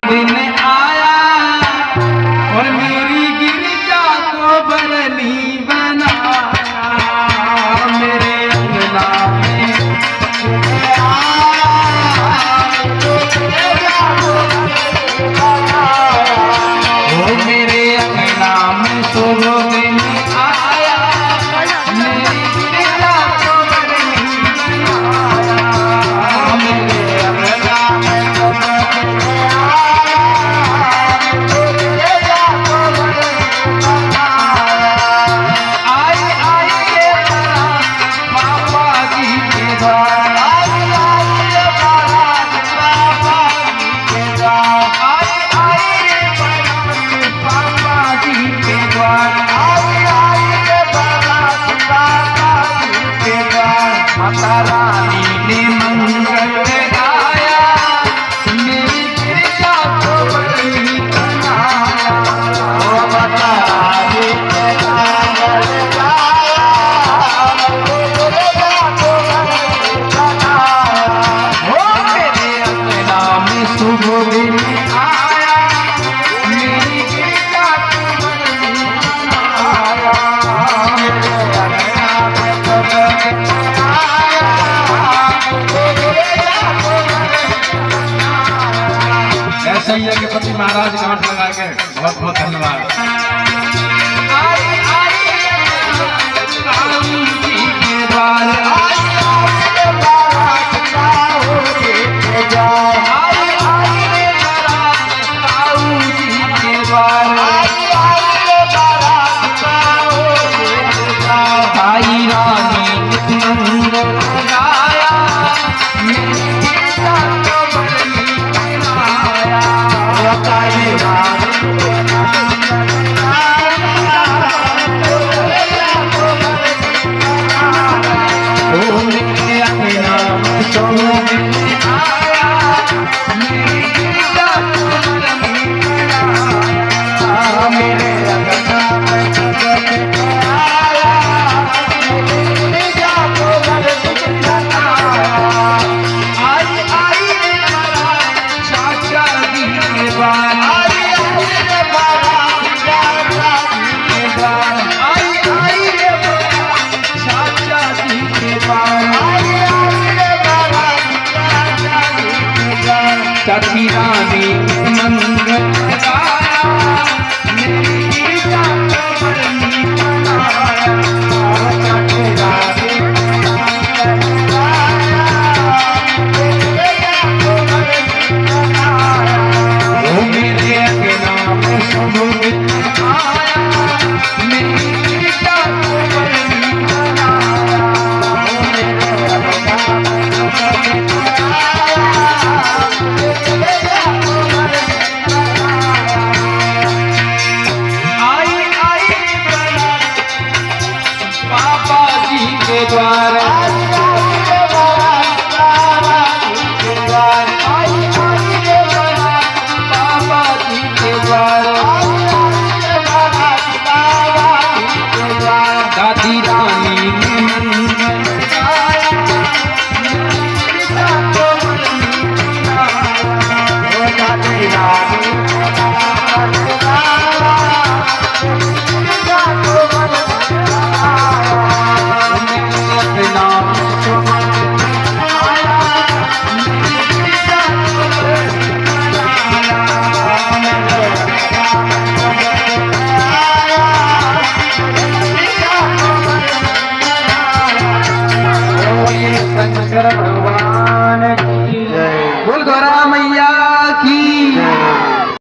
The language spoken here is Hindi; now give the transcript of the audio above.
दिन आया और मेरी गिरजा को बरनी बनाया। मेरे अंगना में ओ मेरे अंगना में सुबह दिन आया मेरी गिरजा को बरनी बनाया। मेरे अंगना में माता रानी ने मंगल गाया मेरी गिरजा को बरनी बनाया। माता रानी ने मंगल गाया मेरी गिरजा को बरनी बनाया। मेरे अंगना में सुबह दिन आया मेरी गिरजा को बरनी बनाया। ऐसा ही है कि पति महाराज गांठ लगा के बहुत बहुत धन्यवाद। चाची रानी मंगल गाया मेरी गिरजा को बरनी बनाया। चाची रानी मंगल गाया मेरी गिरजा को बरनी बनाया। ओ मेरे अंगना में सुबह दिन आया मेरी गिरजा को बरनी बनाया। ओ मेरे अंगना में सुबह दिन दादी रानी ने मंगल गाया मेरी गिरजा को बरनी बनाया। दादी रानी